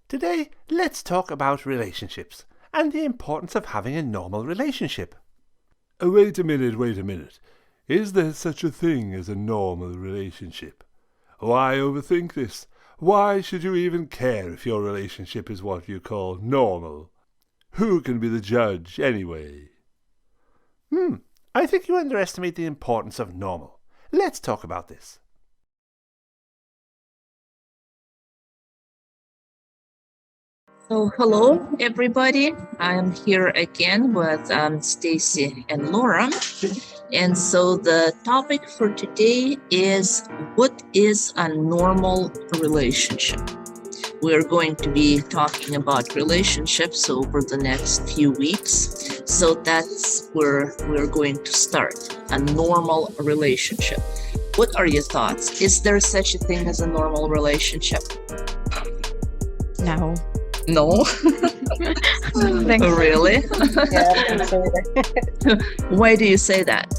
Today, let's talk about relationships and the importance of having a normal relationship. Wait a minute. Is there such a thing as a normal relationship? Why overthink this? Why should you even care if your relationship is what you call normal? Who can be the judge, anyway? I think you underestimate the importance of normal. Let's talk about this. So, hello everybody. I'm here again with Stacy and Laura. And so the topic for today is, what is a normal relationship? We're going to be talking about relationships over the next few weeks. So that's where we're going to start, a normal relationship. What are your thoughts? Is there such a thing as a normal relationship? No. No? Thanks. Really? Yeah, I think so either. Why do you say that?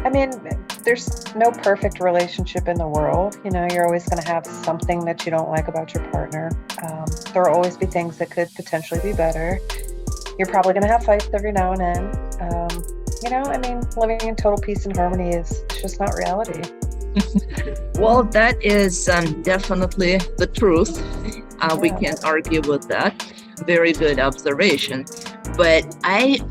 I mean, there's no perfect relationship in the world. You know, you're always going to have something that you don't like about your partner. There will always be things that could potentially be better. You're probably going to have fights every now and then. Living in total peace and harmony is just not reality. Well, that is definitely the truth. We can't argue with that. Very good observation. But I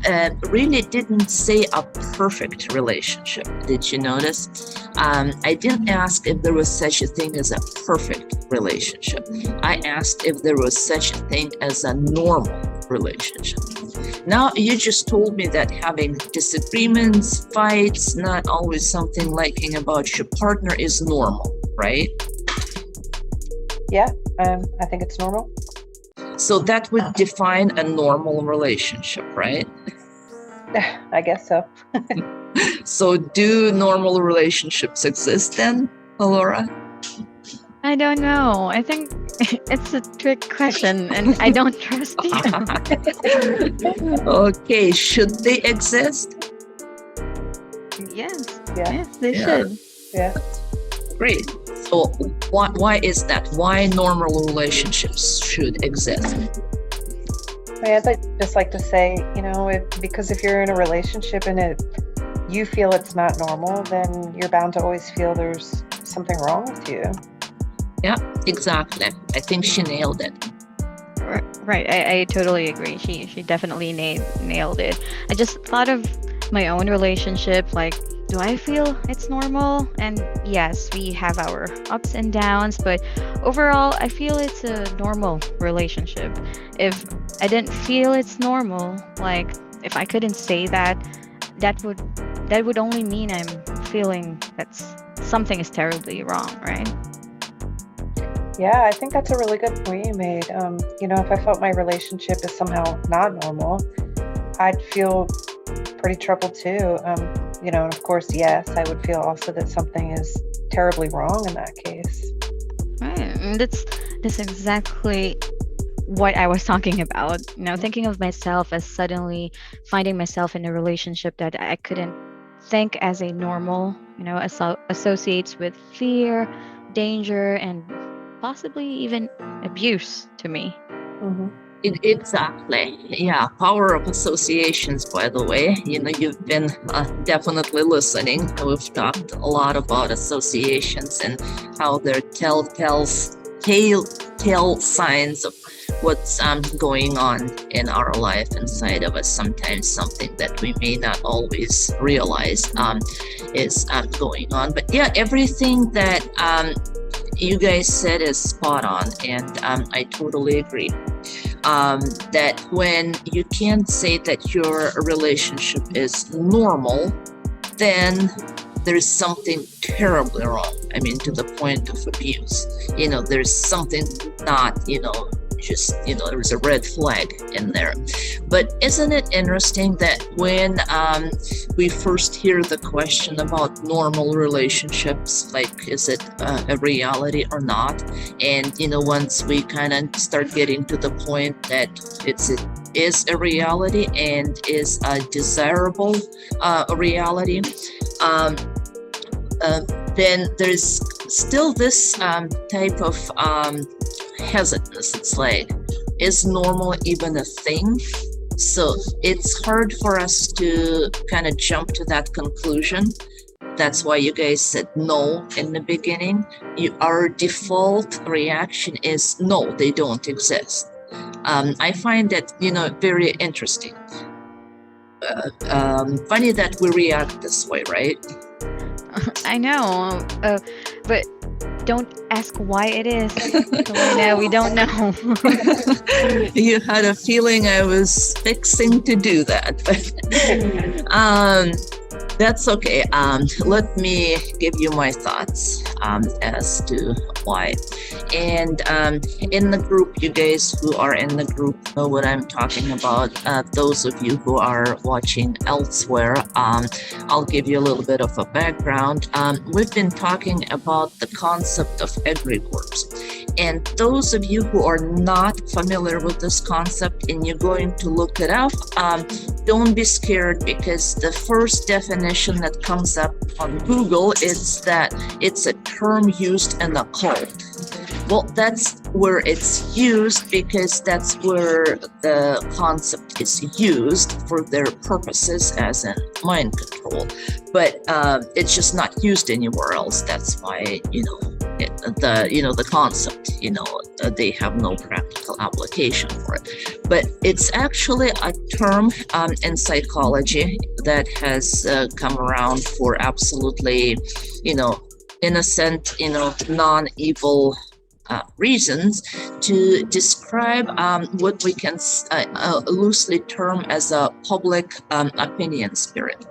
really didn't say a perfect relationship. Did you notice? I didn't ask if there was such a thing as a perfect relationship. I asked if there was such a thing as a normal relationship. Now, you just told me that having disagreements, fights, not always something liking about your partner is normal, right? Yeah, I think it's normal. So that would define a normal relationship, right? I guess so. So do normal relationships exist then, Laura? I don't know. I think it's a trick question and I don't trust you. Okay, should they exist? Yes. Yeah. Yes, they Yeah. should. Yeah. Great. So why is that? Why normal relationships should exist? I'd just like to say, because if you're in a relationship and you feel it's not normal, then you're bound to always feel there's something wrong with you. Yeah, exactly. I think she nailed it. Right. I totally agree. She definitely nailed it. I just thought of my own relationship, like, do I feel it's normal? And yes, we have our ups and downs, but overall, I feel it's a normal relationship. If I didn't feel it's normal, like if I couldn't say that, that would only mean I'm feeling that something is terribly wrong, right? Yeah, I think that's a really good point you made. If I felt my relationship is somehow not normal, I'd feel pretty troubled too. And of course, yes, I would feel also that something is terribly wrong in that case. Right. And that's exactly what I was talking about. Thinking of myself as suddenly finding myself in a relationship that I couldn't think as a normal, associates with fear, danger, and possibly even abuse to me. Mm-hmm. Exactly. Yeah. Power of associations, by the way. You've been definitely listening. We've talked a lot about associations and how they're telltale signs of what's going on in our life inside of us. Sometimes something that we may not always realize is going on. But yeah, everything that you guys said is spot on, and I totally agree. That when you can't say that your relationship is normal, then there's something terribly wrong. I mean, to the point of abuse. There's something not, there's a red flag in there. But isn't it interesting that when we first hear the question about normal relationships, like, is it a reality or not? And, once we kind of start getting to the point that it is a reality and is a desirable reality, then there's still this type of hesitance. It's like, is normal even a thing? So it's hard for us to kind of jump to that conclusion. That's why you guys said no in the beginning. Our default reaction is no, they don't exist. I find that, very interesting. Funny that we react this way, right? I know, but don't ask why it is. Right now, we don't know. You had a feeling I was fixing to do that. That's okay. Let me give you my thoughts as to why. And in the group, you guys who are in the group know what I'm talking about. Those of you who are watching elsewhere, I'll give you a little bit of a background. We've been talking about the concept of egregores. And those of you who are not familiar with this concept and you're going to look it up, don't be scared, because the first definition that comes up on Google is that it's a term used in a cult. Well, that's where it's used, because that's where the concept is used for their purposes, as in mind control. But it's just not used anywhere else. That's why, the concept, they have no practical application for it. But it's actually a term in psychology that has come around for absolutely, innocent, non-evil reasons, to describe what we can loosely term as a public opinion spirit.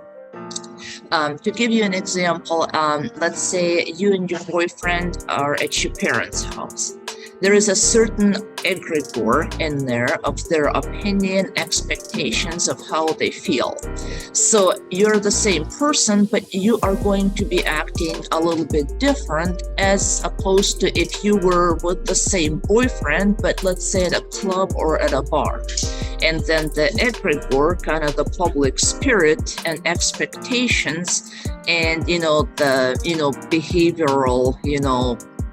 To give you an example, let's say you and your boyfriend are at your parents' house. There is a certain egregore in there of their opinion, expectations of how they feel. So you're the same person, but you are going to be acting a little bit different, as opposed to if you were with the same boyfriend, but let's say at a club or at a bar. And then the egregore, kind of the public spirit and expectations, and the behavioral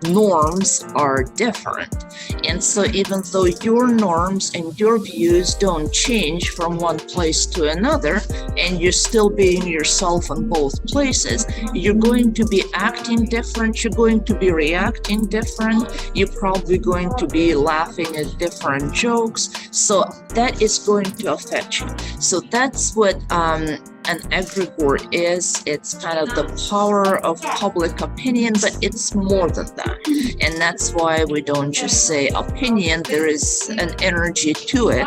norms are different. And so even though your norms and your views don't change from one place to another, and you're still being yourself in both places, you're going to be acting different, you're going to be reacting different, you're probably going to be laughing at different jokes. So that is going to affect you. So that's what an egregore is. It's kind of the power of public opinion, but it's more than that. And that's why we don't just say opinion. There is an energy to it.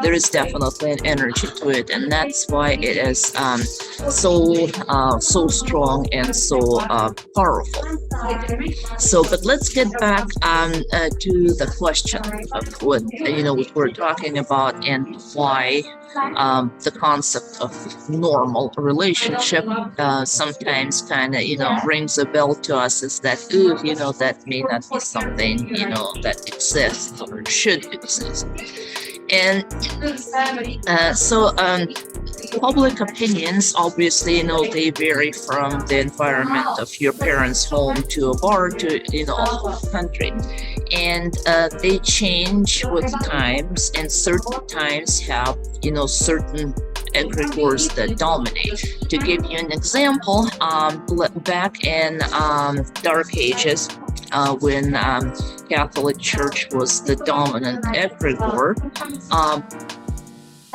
There is definitely an energy to it, and that's why it is so strong and so powerful. So, but let's get back to the question of what we're talking about, and why the concept of normal relationship sometimes kind of rings a bell to us, is that that may not be something that exists or should exist. And so public opinions, obviously, they vary from the environment of your parents' home to a bar to a whole country, and they change with times, and certain times have certain egregores that dominate. To give you an example, back in Dark Ages, when Catholic Church was the dominant egregore,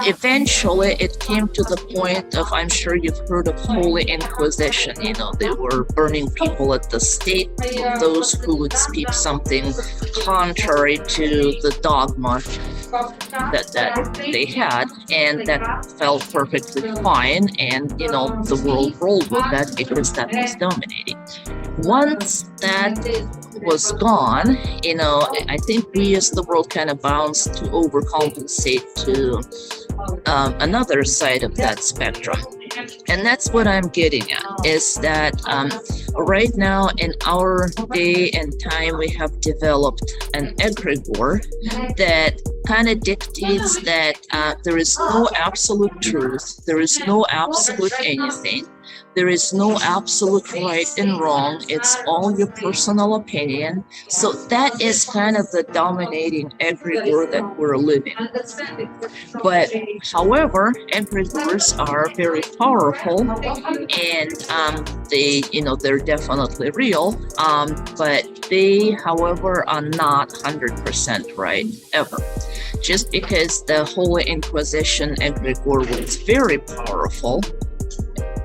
eventually it came to the point of, I'm sure you've heard of Holy Inquisition. They were burning people at the stake, those who would speak something contrary to the dogma that they had, and that felt perfectly fine, and the world rolled with that because that was dominating. Once that was gone, I think we as the world kind of bounced to overcompensate to another side of that spectrum. And that's what I'm getting at, is that right now in our day and time, we have developed an egregore that kind of dictates that there is no absolute truth, there is no absolute anything. There is no absolute right and wrong. It's all your personal opinion. So that is kind of the dominating egregore that we're living. But however, egregores are very powerful, and they're definitely real. But they, however, are not 100% right ever. Just because the Holy Inquisition egregore was very powerful,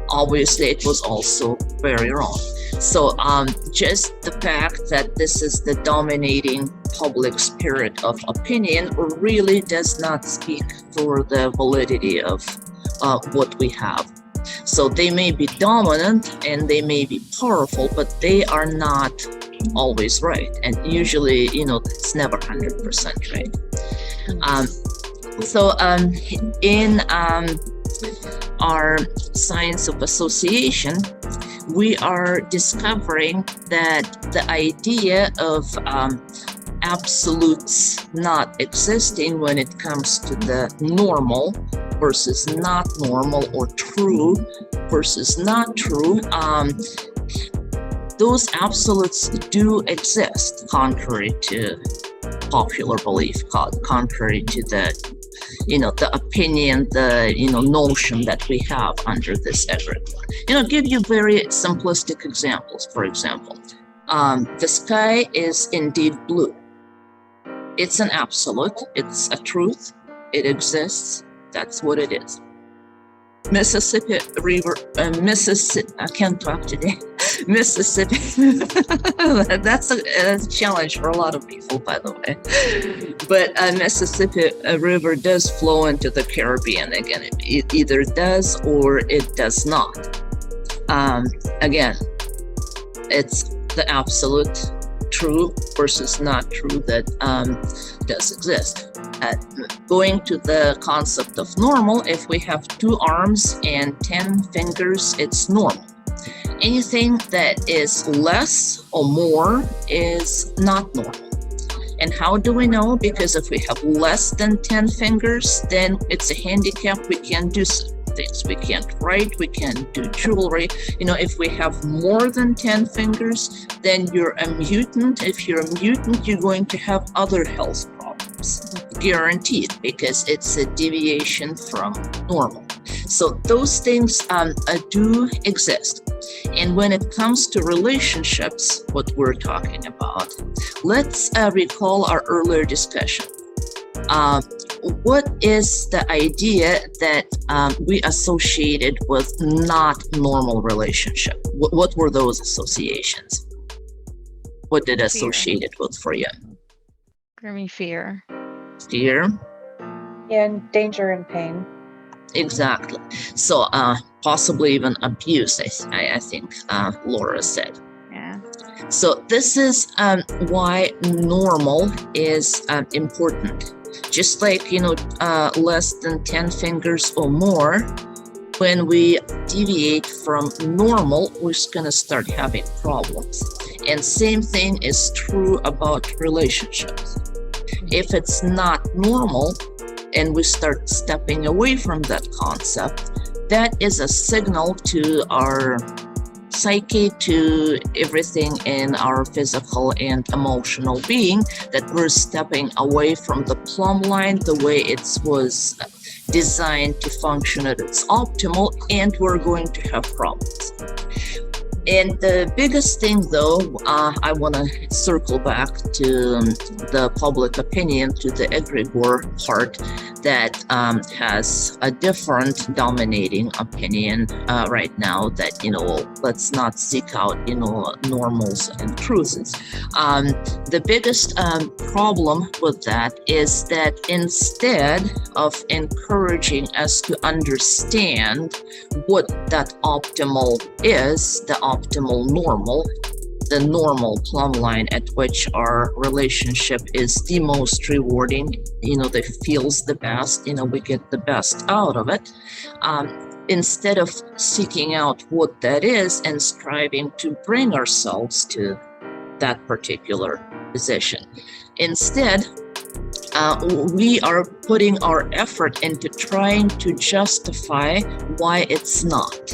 obviously it was also very wrong. So just the fact that this is the dominating public spirit of opinion really does not speak for the validity of what we have. So they may be dominant and they may be powerful, but they are not always right. And usually, it's never 100% right. In our science of association, we are discovering that the idea of absolutes not existing when it comes to the normal versus not normal, or true versus not true, those absolutes do exist, contrary to popular belief, contrary to the opinion, the notion that we have under this egregore. Give you very simplistic examples. For example, the sky is indeed blue. It's an absolute. It's a truth. It exists. That's what it is. Mississippi River, I can't talk today. Mississippi, that's a challenge for a lot of people, by the way. But Mississippi River does flow into the Caribbean. Again, it either does or it does not. Again, it's the absolute true versus not true that does exist. Going to the concept of normal, if we have 2 arms and 10 fingers, it's normal. Anything that is less or more is not normal. And how do we know? Because if we have less than 10 fingers, then it's a handicap. We can't do certain things. We can't write, we can't do jewelry. If we have more than 10 fingers, then you're a mutant. If you're a mutant, you're going to have other health problems, guaranteed, because it's a deviation from normal. So those things do exist. And when it comes to relationships, what we're talking about, let's recall our earlier discussion. What is the idea that we associated with not normal relationship? What were those associations? What did associate it with for you? For me, fear. Fear? Yeah, and danger and pain. Exactly. So possibly even abuse, I think Laura said. Yeah. So this is why normal is important. Just like, less than 10 fingers or more, when we deviate from normal, we're going to start having problems. And same thing is true about relationships. If it's not normal and we start stepping away from that concept, that is a signal to our psyche, to everything in our physical and emotional being, that we're stepping away from the plumb line, the way it was designed to function at its optimal, and we're going to have problems. And the biggest thing, though, I want to circle back to the public opinion, to the egregore part that has a different dominating opinion right now that, let's not seek out, normals and truths. The biggest problem with that is that instead of encouraging us to understand what that optimal is, the optimal normal, the normal plumb line at which our relationship is the most rewarding, that feels the best, we get the best out of it. Instead of seeking out what that is and striving to bring ourselves to that particular position. Instead, we are putting our effort into trying to justify why it's not.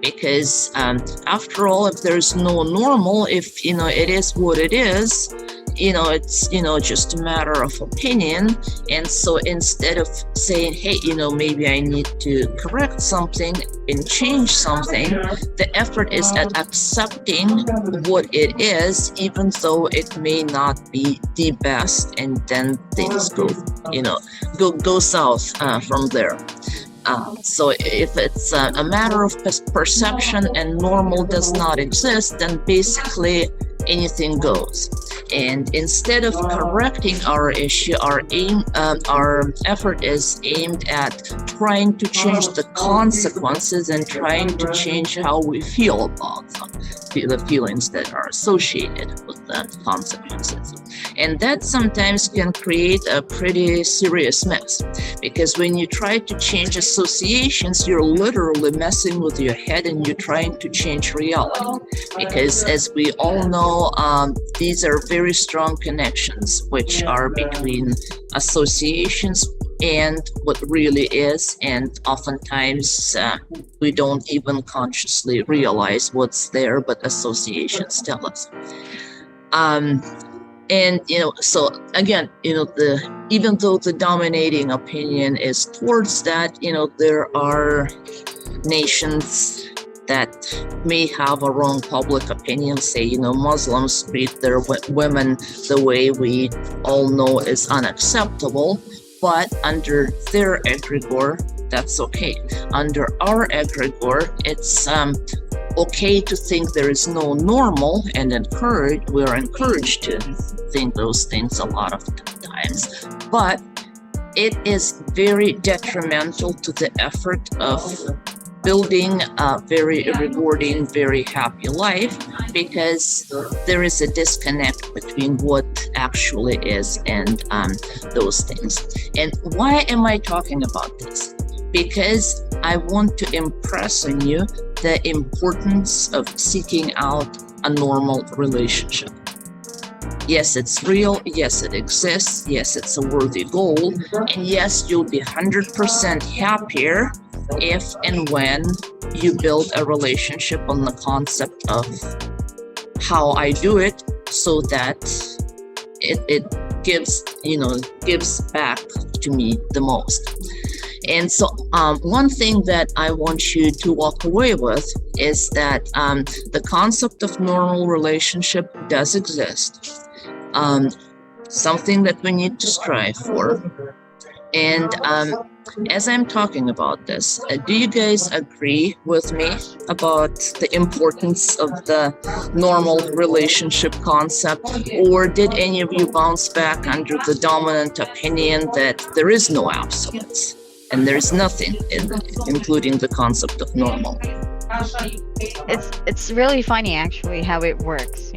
because after all, if there's no normal, if it is what it is, it's just a matter of opinion. And so instead of saying, hey, maybe I need to correct something and change something, the effort is at accepting what it is, even though it may not be the best, and then things go south from there. So if it's a matter of perception and normal does not exist, then basically anything goes. And instead of correcting our issue, our effort is aimed at trying to change the consequences and trying to change how we feel about them, the feelings that are associated with the consequences. And that sometimes can create a pretty serious mess, because when you try to change associations, you're literally messing with your head and you're trying to change reality. Because as we all know, these are very strong connections, which are between associations and what really is, and oftentimes we don't even consciously realize what's there, but associations tell us. And so again, even though the dominating opinion is towards that, there are nations that may have a wrong public opinion. Say, Muslims treat their women the way we all know is unacceptable, but under their egregore, that's okay. Under our egregore, it's okay to think there is no normal, and we're encouraged to think those things a lot of times, but it is very detrimental to the effort of building a very rewarding, very happy life, because there is a disconnect between what actually is and those things. And why am I talking about this? Because I want to impress on you the importance of seeking out a normal relationship. Yes, it's real. Yes, it exists. Yes, it's a worthy goal. And yes, you'll be 100% happier if and when you build a relationship on the concept of how I do it, so that it gives back to me the most. And so one thing that I want you to walk away with is that the concept of normal relationship does exist, something that we need to strive for. And as I'm talking about this, do you guys agree with me about the importance of the normal relationship concept? Or did any of you bounce back under the dominant opinion that there is no absolutes and there's nothing including the concept of normal? It's really funny actually how it works,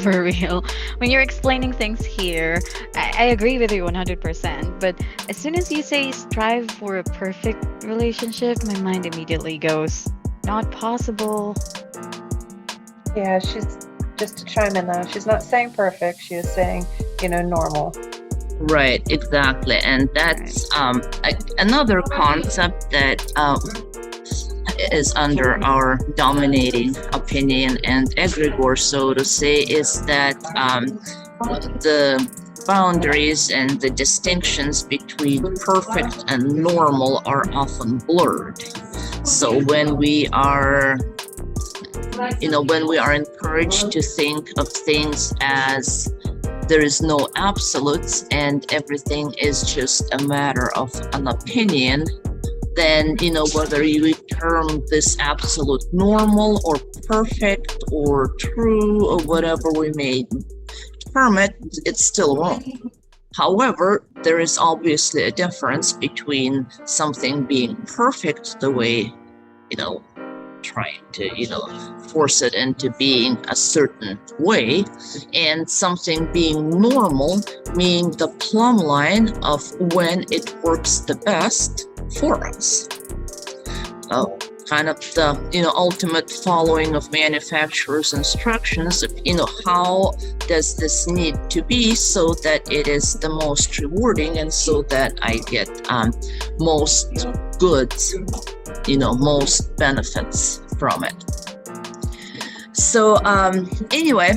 for real. When you're explaining things here, I agree with you 100%, but as soon as you say strive for a perfect relationship, my mind immediately goes, not possible. Yeah, she's, just to chime in though, she's not saying perfect, she is saying, normal. Right, exactly. And that's another concept that is under our dominating opinion and egregore, so to say, is that the boundaries and the distinctions between perfect and normal are often blurred. So when we are encouraged to think of things as there is no absolutes and everything is just a matter of an opinion, then, whether you term this absolute normal or perfect or true or whatever we may term it, it's still wrong. However, there is obviously a difference between something being perfect, the way, trying to, force it into being a certain way, and something being normal, meaning the plumb line of when it works the best for us. Kind of the ultimate following of manufacturer's instructions of how does this need to be so that it is the most rewarding and so that I get most goods, most benefits from it. So anyway,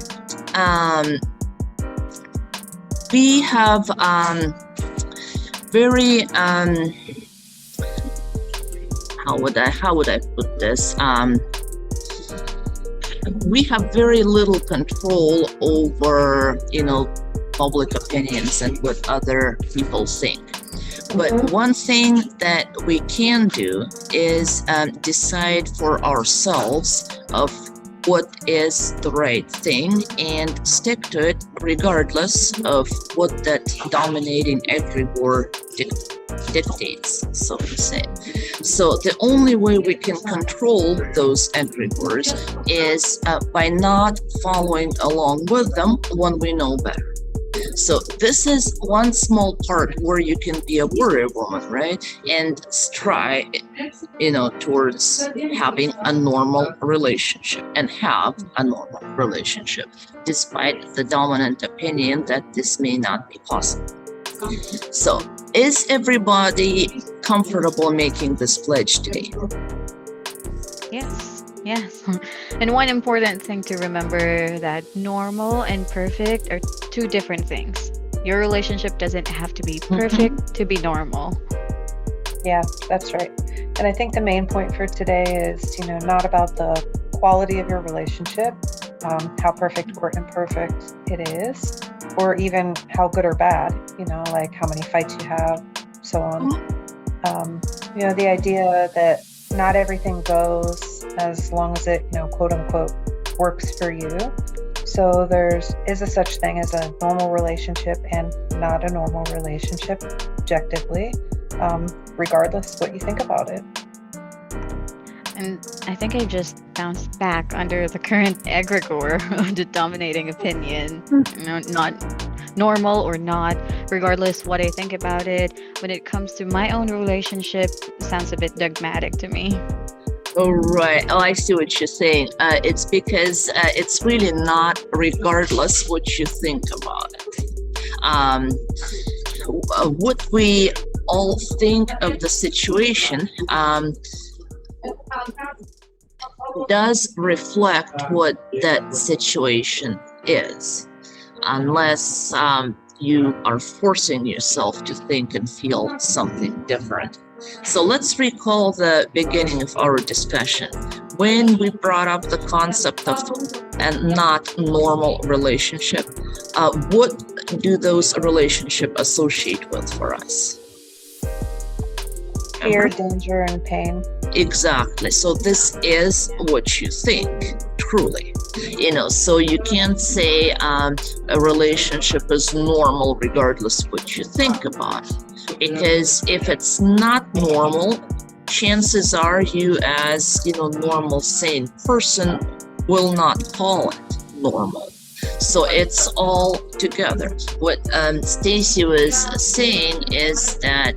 we have very how would I put this? We have very little control over, public opinions and what other people think. But one thing that we can do is decide for ourselves of what is the right thing and stick to it regardless of what that dominating egregore dictates, so to say. So the only way we can control those egregores is by not following along with them when we know better. So this is one small part where you can be a warrior woman, right? And try, towards having a normal relationship and have a normal relationship, despite the dominant opinion that this may not be possible. So is everybody comfortable making this pledge today? Yes. And one important thing to remember that normal and perfect are two different things. Your relationship doesn't have to be perfect to be normal. Yeah, that's right. And I think the main point for today is, not about the quality of your relationship, how perfect or imperfect it is, or even how good or bad, like how many fights you have, so on. The idea that not everything goes as long as it, quote unquote, works for you. So is a such thing as a normal relationship and not a normal relationship objectively, regardless what you think about it. And I think I just bounced back under the current egregore of the dominating opinion. Not normal or not, regardless what I think about it. When it comes to my own relationship, it sounds a bit dogmatic to me. Oh, right. Oh, I see what you're saying. It's because it's really not regardless what you think about it. What we all think of the situation does reflect what that situation is, unless you are forcing yourself to think and feel something different. So let's recall the beginning of our discussion when we brought up the concept of a not normal relationship. What do those relationships associate with for us? Fear, danger, and pain. Exactly. So this is what you think, truly. So you can't say a relationship is normal regardless what you think about it. Because if it's not normal, chances are you as, normal, sane person will not call it normal. So it's all together. What Stacy was saying is that,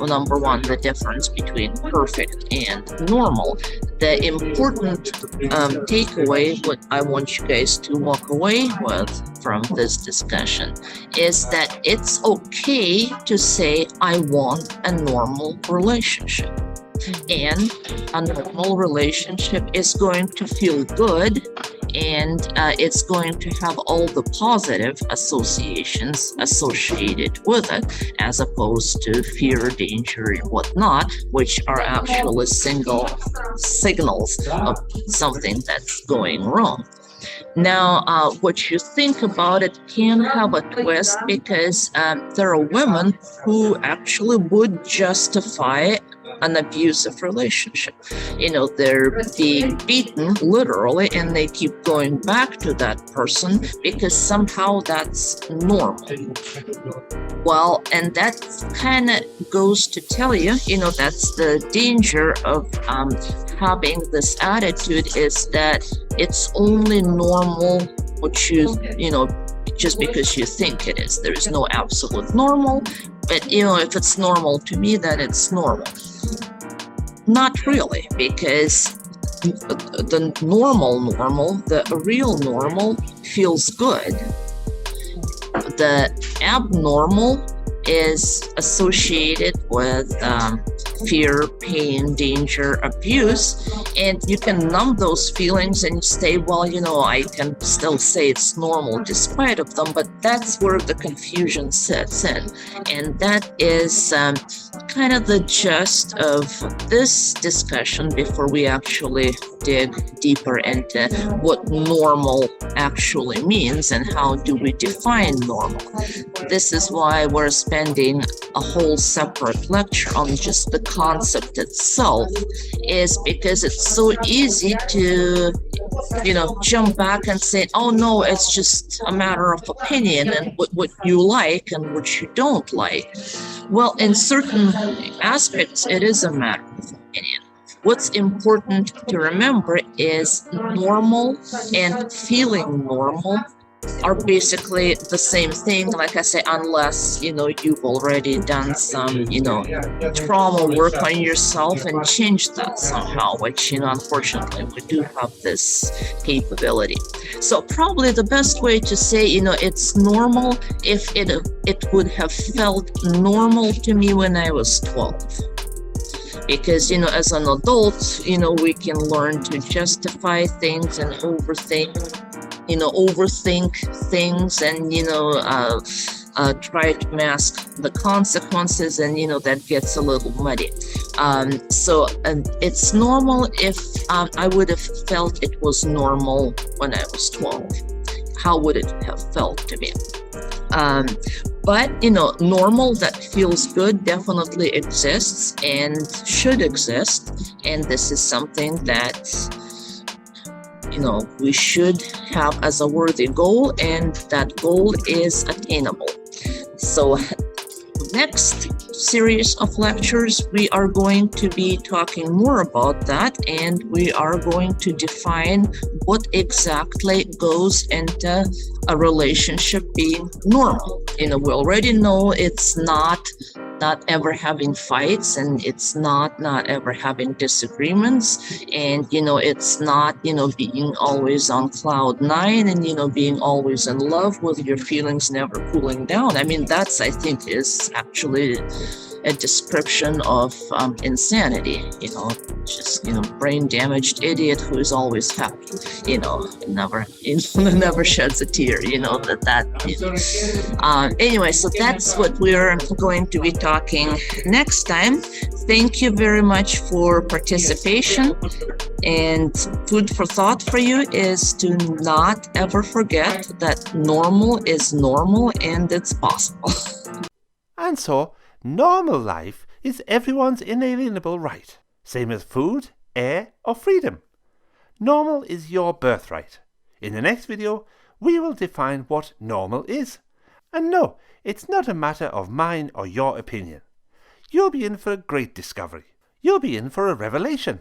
number one, the difference between perfect and normal. The important takeaway, what I want you guys to walk away with from this discussion, is that it's okay to say, I want a normal relationship. And a normal relationship is going to feel good, and it's going to have all the positive associations associated with it, as opposed to fear, danger, and whatnot, which are actually signals of something that's going wrong. Now, what you think about it can have a twist, because there are women who actually would justify an abusive relationship. They're being beaten literally, and they keep going back to that person because somehow that's normal. Well, and that kind of goes to tell you, that's the danger of having this attitude, is that it's only normal what you just because you think it is. There is no absolute normal, but if it's normal to me, then it's normal. Not really, because the the real normal feels good. The abnormal is associated with fear, pain, danger, abuse, and you can numb those feelings and say, well, I can still say it's normal despite of them, but that's where the confusion sets in. And that is kind of the gist of this discussion before we actually dig deeper into what normal actually means and how do we define normal. This is why we're spending a whole separate lecture on just the concept itself, is because it's so easy to jump back and say, oh no, it's just a matter of opinion and what you like and what you don't like. Well, in certain aspects, it is a matter of opinion. What's important to remember is normal and feeling normal are basically the same thing. Like I say, unless, you've already done some, trauma work on yourself and changed that somehow, which, unfortunately, we do have this capability. So probably the best way to say, it's normal if it would have felt normal to me when I was 12. Because, as an adult, we can learn to justify things and overthink things and, try to mask the consequences, and, that gets a little muddy. So it's normal if I would have felt it was normal when I was 12. How would it have felt to me? But, normal that feels good definitely exists and should exist. And this is something that, we should have as a worthy goal, and that goal is attainable. So next series of lectures, we are going to be talking more about that, and we are going to define what exactly goes into a relationship being normal. We already know it's not ever having fights, and it's not ever having disagreements, and it's not being always on cloud nine, and being always in love with your feelings never cooling down. I mean, that's, I think, is actually a description of insanity. Just brain damaged idiot who is always happy, never sheds a tear. Anyway, so that's what we're going to be talking next time. Thank you very much for participation, and food for thought for you is to not ever forget that normal is normal and it's possible. And so, normal life is everyone's inalienable right, same as food, air or freedom. Normal is your birthright. In the next video, we will define what normal is. And no, it's not a matter of mine or your opinion. You'll be in for a great discovery. You'll be in for a revelation.